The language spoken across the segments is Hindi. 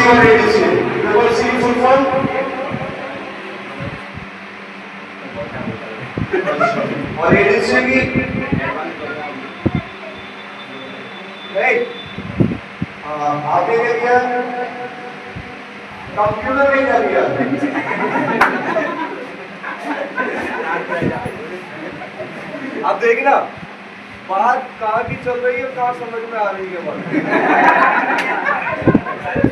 सी और ADC. Triple C full form और एडीसी की राइट। आपने क्या किया? कंप्यूटर ने क्या किया? अब देखना बात कहाँ की चल रही है, कहाँ समझ में आ रही है बात।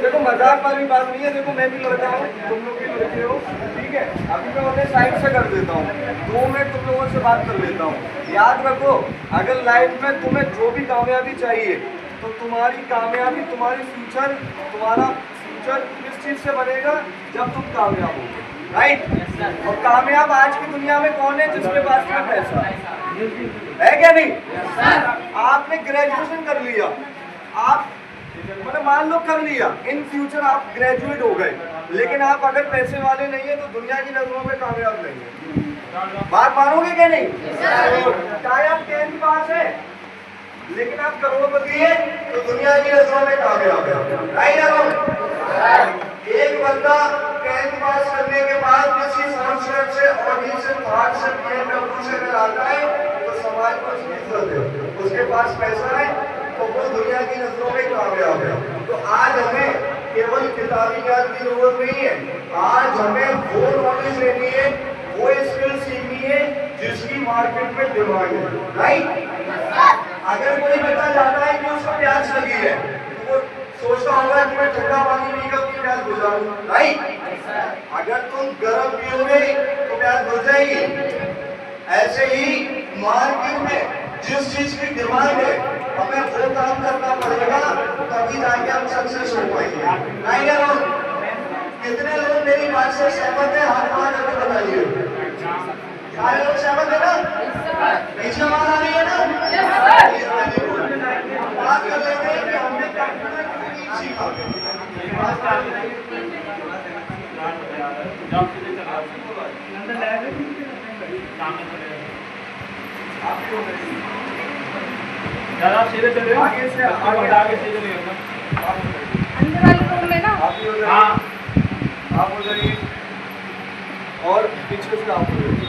देखो मजाक वाली बात नहीं है। देखो मैं भी लड़का हूँ, तुम लोग भी लड़के हो, ठीक है। अभी मैं उन्हें साइड से कर देता हूँ, 2 मिनट तुम लोगों से बात कर लेता हूँ। याद रखो, अगर लाइफ में तुम्हें जो भी कामयाबी चाहिए तो तुम्हारी कामयाबी, तुम्हारी फ्यूचर, तुम्हारा फ्यूचर किस चीज से बनेगा? जब तुम कामयाब हो, राइट। और कामयाब आज की दुनिया में कौन है? जिसके पास में पैसा है क्या नहीं? आपने ग्रेजुएशन कर लिया, आप मतलब मान लो कर लिया, इन फ्यूचर आप ग्रेजुएट हो गए, लेकिन आप अगर पैसे वाले नहीं है तो दुनिया की नजरों में कामयाब नहीं है। बात मानोगे क्या नहीं? चाहे आप 10th पास है लेकिन आप करोड़पति है तो दुनिया की नजरों में कामयाब है, राइट। एक बंदा 10th पास करने के बाद किसी संस्कृत से और से बाहर से BMW से अगर आता है तो समाज को उसकी इज्जत है, उसके पास पैसा है तो वो दुनिया की नजरों में कामयाब है। तो आज हमें केवल किताबी ज्ञान की जरूरत नहीं है, आज हमें वो नॉलेज लेनी है, वो स्किल सीखनी है जिसकी मार्केट में डिमांड है, राइट। अगर कोई बता जाता है कि उसको प्यास लगी है तो वो सोचता होगा कि मैं ठंडा पानी पीकर अपनी प्यास बुझाऊं, राइट। अगर तुम गर्म पियोगे तो प्यास बुझ जाएगी। ऐसे ही मार्केट में जिस चीज की डिमांड है हमें वो काम करना पड़ेगा, तभी जाके हम सक्सेस हो पाएंगे, राइट। कितने लोग मेरी बात से सहमत है? हाथ उठा करके बताइए। सारे लोग सहमत है ना? पीछे आवाज आ रही है ना? बात कर लेते हैं कि हमने कंप्यूटर क्यों नहीं सीखा। ज़्यादा सीधे चले, आगे से आगे सीधे नहीं होगा। अंदर वाले रूम में ना? हाँ, आप हो जाइए और पीछे से आप हो जाइए।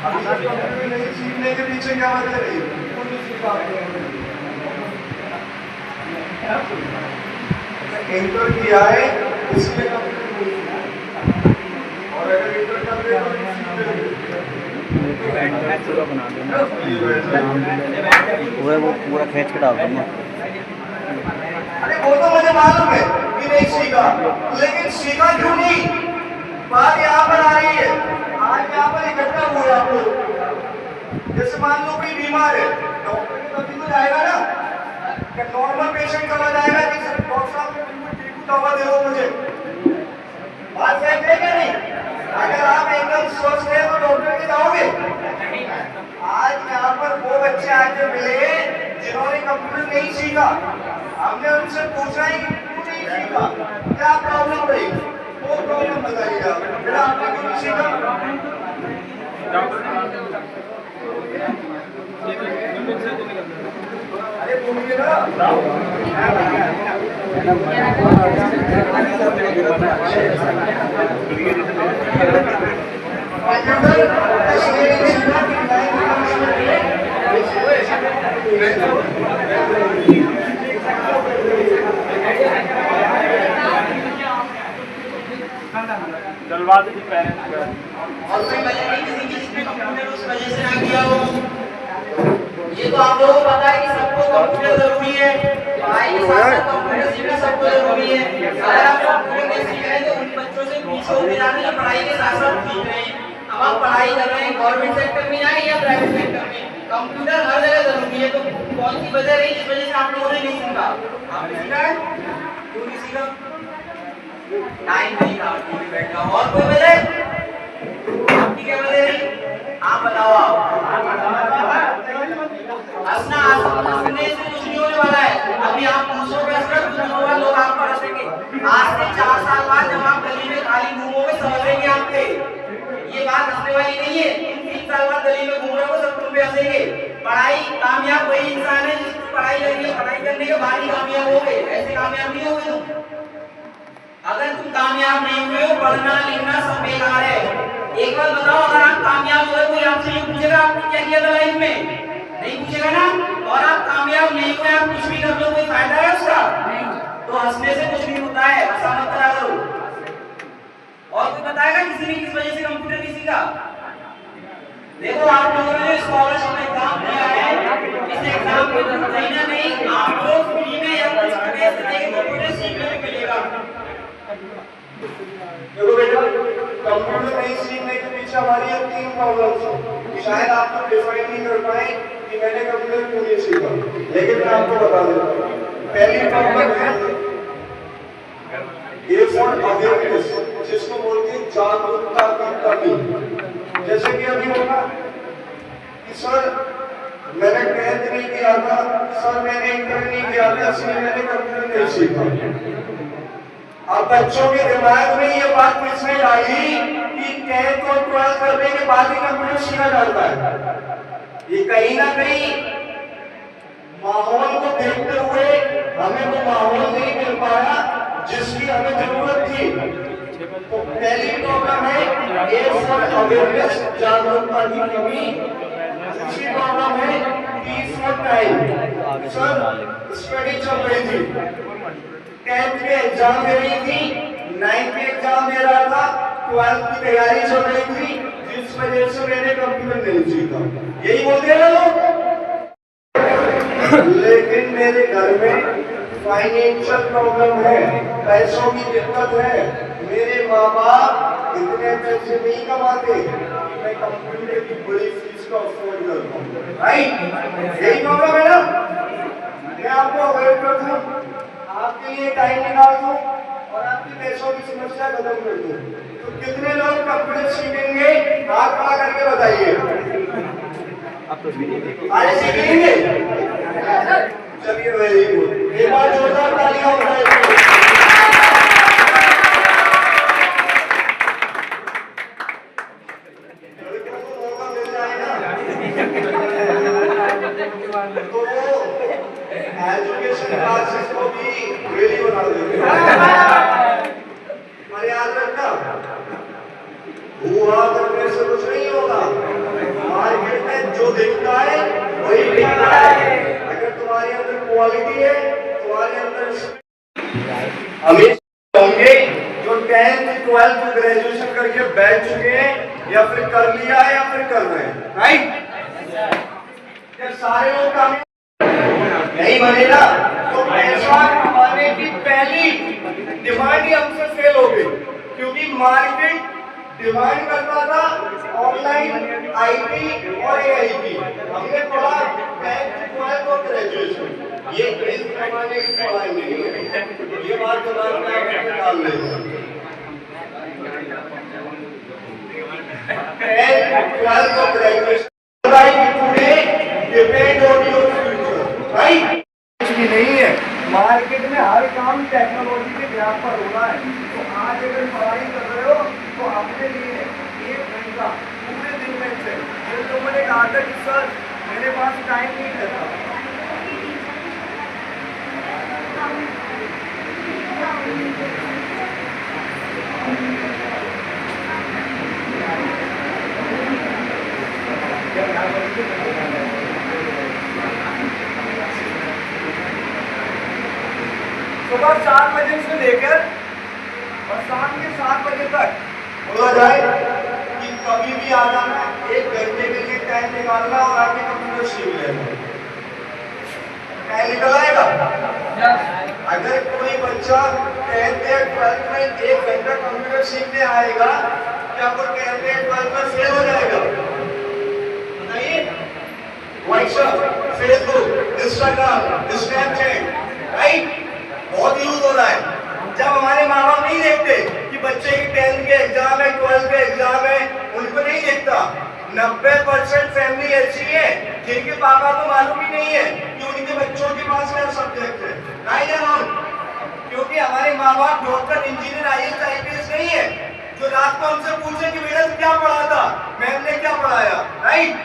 अभी तक कंप्यूटर नहीं सीखने के पीछे क्या वजह रही है? इंटर किया है इसलिए कंप्यूटर नहीं सीखा, और अगर इंटर कर दे पूरा बना देना, वो पूरा खींच के डाल दूंगा। अरे वो तो मुझे मालूम है कि नहीं सीखा, लेकिन सीखा क्यों नहीं? बात यहाँ पर आ रही है। आज यहाँ पर इकट्ठा हुए आप लोग, जैसे मान लो कोई बीमार है, डॉक्टर के पास तो जाएगा ना, क्या नॉर्मल पेशेंट चला जाएगा कि सर डॉक्टर साहब ने बिल्कुल ठीक दवा दे दो मुझे? बात सही है क्या नहीं? अगर आप एकदम स्वस्थ हैं तो डॉक्टर के जाओगे? आज यहाँ पर वो बच्चे आके मिले जिन्होंने कंप्यूटर नहीं सीखा, हमने उनसे पूछा ही क्यों नहीं सीखा, क्या प्रॉब्लम रही, वो प्रॉब्लम बताइएगा। फिर आपने क्यों नहीं सीखा? अरे बोलिए ना। जलवाद की पेरेंट्स और कोई वजह नहीं किसी की जिसने कंप्यूटर उस वजह से ना किया हो। ये तो आप लोगों को पता है कि सबको कंप्यूटर जरूरी है, पढ़ाई के साथ साथ कंप्यूटर सीखना सबको जरूरी है। अगर आप कंप्यूटर नहीं सीख रहे हैं तो उन बच्चों से पीछे होते जा रहे हैं जो पढ़ाई के साथ साथ सीख रहे हैं। अब आप पढ़ाई कर रहे हैं गवर्नमेंट सेक्टर में जाए या प्राइवेट सेक्टर में, कंप्यूटर हर जगह जरूरी है। तो कौन सी वजह रही जिस वजह से आप लोगों ने नहीं सीखा? आपने सीखा है? क्यों नहीं सीखा? टाइम नहीं था, टीवी बैठा। और कोई वजह? आपकी क्या वजह रही? आप बताओ। हंसना हंसने से कुछ नहीं होने वाला है। अभी आप पूछोगे असर कुछ नहीं होगा, लोग आप पर हंसेंगे। आज से 4 साल बाद जब आप गली में खाली घूमोगे समझेंगे आपके, ये बात हंसने वाली नहीं है। 3 साल बाद गली में घूम रहे हो सब तुम पे हंसेंगे। पढ़ाई कामयाब वही इंसान है जिसको पढ़ाई करनी है, पढ़ाई करने के बाद ही कामयाब हो गए, ऐसे कामयाब नहीं हो गए तुम। कामयाब नहीं हुए हो, पढ़ना लिखना सब बेकार है। एक बात बताओ, अगर आप कामयाब हुए कोई आपसे ये पूछेगा आपने क्या किया था लाइफ में? नहीं पूछेगा ना। और आप कामयाब नहीं हुए, आप कुछ भी कर लो, कोई फायदा है उसका? तो हंसने से कुछ नहीं होता है, हंसा मत करा करो। और कोई बताएगा किसी ने किस वजह से कंप्यूटर नहीं सीखा? देखो आप लोगों ने स्कॉलरशिप एग्जाम दिया है, इस एग्जाम में कहीं ना कहीं आप लोग फ्री में या कुछ पैसे देके कंप्यूटर सीखने को मिलेगा। देखो बेटा, कंप्यूटर नहीं सीखने के पीछे हमारी ये 3 प्रॉब्लम्स हैं। शायद आप लोग डिफाइन नहीं कर पाए कि मैंने कंप्यूटर क्यों नहीं सीखा, लेकिन मैं आपको बता देता हूँ। पहली प्रॉब्लम है ये फॉर अवेयरनेस, जिसको बोलते हैं जागरूकता की कमी। जैसे कि अभी होगा कि सर मैंने 10th नहीं किया था, सर मैंने इंटर नहीं किया था, इसलिए मैंने कंप्यूटर नहीं सीखा। अब बच्चों के दिमाग में ये बात किसने डाली कि 10th और 12th करने के बाद ही कंप्यूटर सीखा जाता है? ये कहीं ना कहीं माहौल को देखते हुए हमें वो माहौल नहीं मिल पाया जिसकी हमें जरूरत थी। तो पहली प्रॉब्लम है एज फॉर अवेयरनेस, जागरूकता की कमी। दूसरी प्रॉब्लम है fees for time. Sir study चल रही थी, 10th के एग्जाम दे रही थी, 9th के एग्जाम दे रहा था, 12th की तैयारी चल रही थी, जिस वजह से मैंने कंप्यूटर नहीं सीखा। यही बोलते हैं लोग। लेकिन मेरे घर में फाइनेंशियल प्रॉब्लम है, पैसों की दिक्कत है, मेरे माँ बाप इतने पैसे नहीं कमाते कि मैं कंप्यूटर की बड़ी फीस का अफोर्ड कर पाऊँ। राइट, यही प्रॉब्लम है ना। मैं आपको अवॉइड कर दूं, आपके लिए टाइम निकाल दूं और आपकी पैसों की समस्या खत्म कर दूं। तो कितने लोग कंप्यूटर सीखेंगे? हाथ खड़ा करके बताइए। आज सीखेंगे? चलिए, वेरी गुड। एक बार जोरदार तालियां बजाइए। लड़कों को मौका मिल जाए ना तो एजुकेशन क्लासेस को भी रेडी बना देंगे। पर याद रखना, हुआ करने से कुछ नहीं होगा। मार्केट में जो दिखता है वही बिकता है। अगर तुम्हारे अंदर क्वालिटी है, तुम्हारे अंदर हमें होंगे जो 10th 12th ग्रेजुएशन करके बैठ चुके हैं या फिर कर लिया है या फिर कर रहे हैं। राइट, क्या सारे लोग कामयाब नहीं बनेगा? तो पैसा कमाने की पहली डिमांड ही हमसे फेल हो गई, क्योंकि मार्केट डिमांड करता था ऑनलाइन आईटी और एआईटी। हमने पढ़ा 10th 12th और ग्रेजुएशन, ये इस जमाने की पढ़ाई नहीं है। ये बात दिमाग में आप निकाल लेंगे। 10th 12th और graduation depend on your future. Right, कुछ भी नहीं है। मार्केट में हर काम टेक्नोलॉजी के व्याप पर हो रहा है। तो आज अगर पढ़ाई कर रहे हो तो अपने लिए 1 घंटा पूरे दिन में से, जिन लोगों ने कहा था कि सर मेरे पास टाइम नहीं रहता, सुबह 7 बजे से लेकर और शाम के 7 बजे तक बोला जाए कि कभी भी आ जाना, 1 घंटे के लिए टाइम निकालना और आके कंप्यूटर सीख लेना। टाइम निकल आएगा। अगर कोई बच्चा 10th या 12th में 1 घंटा कंप्यूटर सीखने आएगा, क्या वो 10th या 12th में फेल हो जाएगा? बताइए। WhatsApp, Facebook, Instagram, Snapchat, right, बहुत यूज हो रहा है। जब हमारे माँ बाप नहीं देखते कि बच्चे की 10th के एग्जाम है, 12th के एग्जाम है, उनको नहीं देखता। 90% फैमिली ऐसी है जिनके पापा को मालूम ही नहीं है कि उनके बच्चों के पास क्या सब्जेक्ट है। राइट या रॉन्ग? क्योंकि हमारे माँ बाप डॉक्टर, इंजीनियर, IAS, IPS नहीं है जो रात को हमसे पूछे कि बेटा क्या पढ़ा था, मैम ने क्या पढ़ाया। राइट,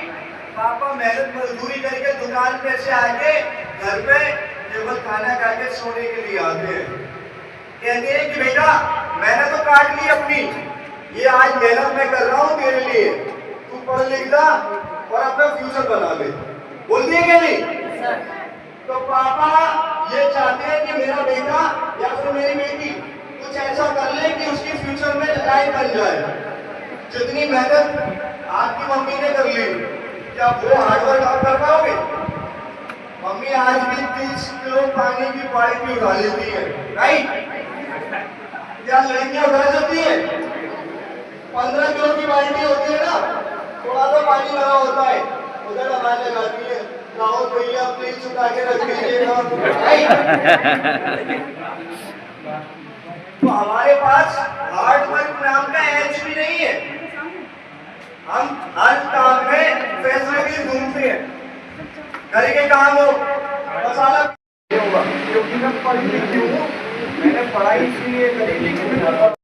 पापा मेहनत मजदूरी करके दुकान पे से आके घर पे केवल खाना खा के सोने के लिए आते हैं। कहते हैं कि बेटा मैंने तो काट ली अपनी, ये आज मेहनत मैं कर रहा हूँ तेरे लिए, तू पढ़ लिख जा और अपना फ्यूचर बना ले। बोल दिए क्या नहीं? तो पापा ये चाहते हैं कि मेरा बेटा या फिर मेरी बेटी कुछ ऐसा कर ले कि उसकी फ्यूचर में लाइफ बन जाए। जितनी मेहनत आपकी मम्मी ने कर ली, क्या वो हार्डवर्क आप कर पाओगे? मम्मी आज भी 30 किलो पानी की बाल्टी उठा लेती है, राइट? क्या लड़कियां उठा सकती है? 15 किलो की बाल्टी होती है ना, थोड़ा सा पानी भरा होता है, उधर लगाने लगाती है, लाओ भैया प्लीज उठा के रख दीजिएगा, राइट? तो हमारे पास हार्ड वर्क नाम का एच भी नहीं है। हम हर काम में फैसिलिटीज ढूंढते हैं, घर के काम हो, मसाला होगा, क्योंकि मैं पढ़ी लिखी हूँ, मैंने पढ़ाई इसलिए करी लेकिन